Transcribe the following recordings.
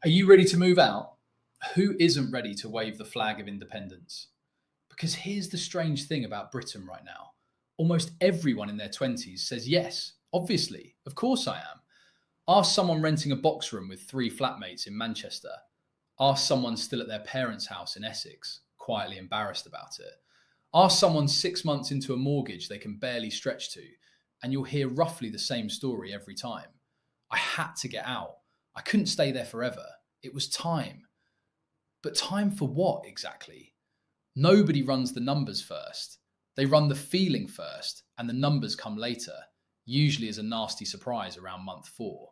Are you ready to move out? Who isn't ready to wave the flag of independence? Because here's the strange thing about Britain right now. Almost everyone in their 20s says yes, obviously, of course I am. Ask someone renting a box room with three flatmates in Manchester. Ask someone still at their parents' house in Essex, quietly embarrassed about it. Ask someone 6 months into a mortgage they can barely stretch to, and you'll hear roughly the same story every time. I had to get out. I couldn't stay there forever. It was time. But time for what exactly? Nobody runs the numbers first. They run the feeling first, and the numbers come later, usually as a nasty surprise around month 4.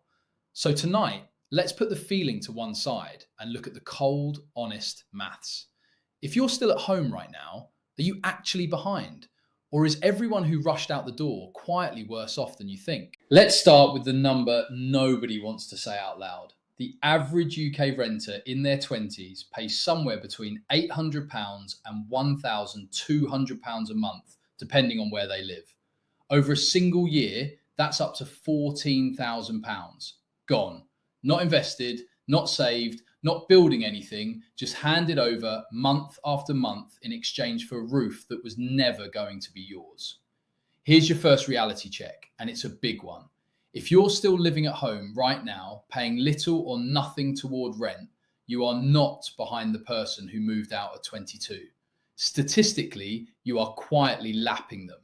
So tonight, let's put the feeling to one side and look at the cold, honest maths. If you're still at home right now, are you actually behind? Or is everyone who rushed out the door quietly worse off than you think? Let's start with the number nobody wants to say out loud. The average UK renter in their 20s pays somewhere between £800 and £1,200 a month, depending on where they live. Over a single year, that's up to £14,000. Gone. Not invested, not saved, not building anything, just handed over month after month in exchange for a roof that was never going to be yours. Here's your first reality check, and it's a big one. If you're still living at home right now, paying little or nothing toward rent, you are not behind the person who moved out at 22. Statistically, you are quietly lapping them.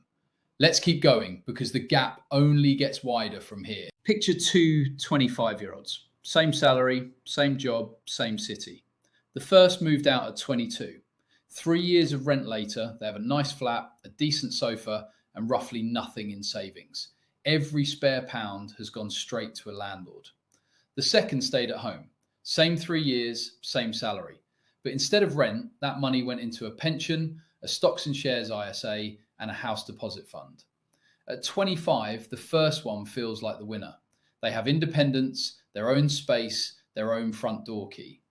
Let's keep going because the gap only gets wider from here. Picture two 25-year-olds. Same salary, same job, same city. The first moved out at 22. 3 years of rent later, they have a nice flat, a decent sofa, and roughly nothing in savings. Every spare pound has gone straight to a landlord. The second stayed at home. Same 3 years, same salary. But instead of rent, that money went into a pension, a stocks and shares ISA, and a house deposit fund. At 25, the first one feels like the winner. They have independence, their own space, their own front door key.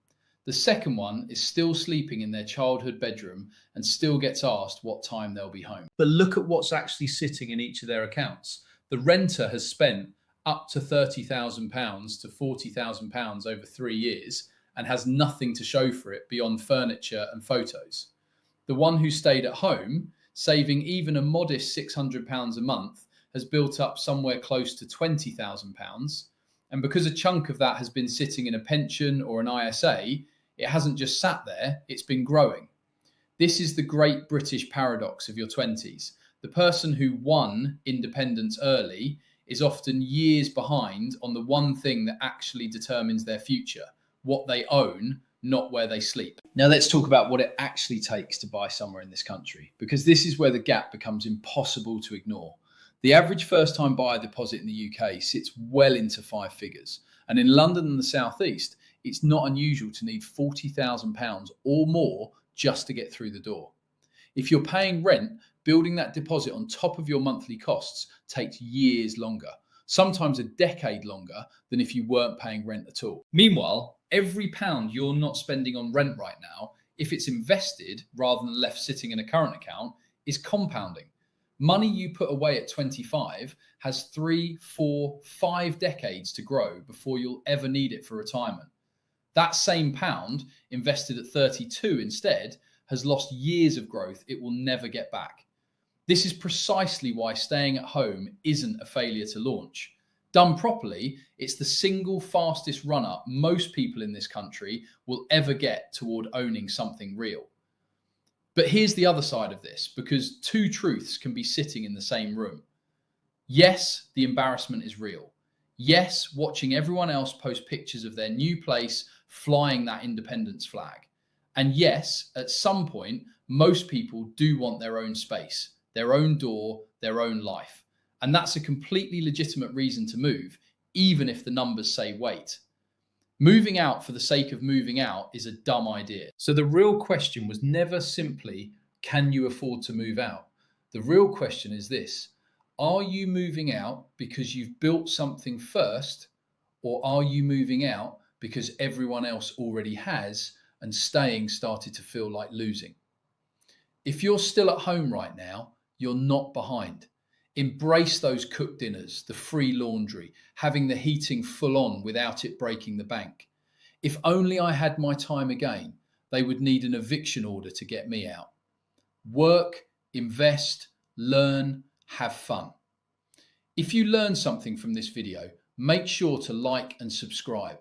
The second one is still sleeping in their childhood bedroom and still gets asked what time they'll be home. But look at what's actually sitting in each of their accounts. The renter has spent up to £30,000 to £40,000 over 3 years and has nothing to show for it beyond furniture and photos. The one who stayed at home, saving even a modest £600 a month, has built up somewhere close to £20,000. And because a chunk of that has been sitting in a pension or an ISA, it hasn't just sat there, it's been growing. This is the great British paradox of your 20s. The person who won independence early is often years behind on the one thing that actually determines their future, what they own, not where they sleep. Now let's talk about what it actually takes to buy somewhere in this country, because this is where the gap becomes impossible to ignore. The average first-time buyer deposit in the UK sits well into 5 figures. And in London and the South East, it's not unusual to need £40,000 or more just to get through the door. If you're paying rent, building that deposit on top of your monthly costs takes years longer, sometimes a decade longer than if you weren't paying rent at all. Meanwhile, every pound you're not spending on rent right now, if it's invested rather than left sitting in a current account, is compounding. Money you put away at 25 has 3, 4, 5 decades to grow before you'll ever need it for retirement. That same pound invested at 32 instead has lost years of growth it will never get back. This is precisely why staying at home isn't a failure to launch. Done properly, it's the single fastest run-up most people in this country will ever get toward owning something real. But here's the other side of this, because two truths can be sitting in the same room. Yes, the embarrassment is real. Yes, watching everyone else post pictures of their new place flying that independence flag. And yes, at some point, most people do want their own space, their own door, their own life. And that's a completely legitimate reason to move, even if the numbers say wait. Moving out for the sake of moving out is a dumb idea. So the real question was never simply, can you afford to move out? The real question is this: are you moving out because you've built something first, or are you moving out because everyone else already has and staying started to feel like losing? If you're still at home right now, you're not behind. Embrace those cooked dinners, the free laundry, having the heating full on without it breaking the bank. If only I had my time again, they would need an eviction order to get me out. Work, invest, learn, have fun. If you learned something from this video, make sure to like and subscribe.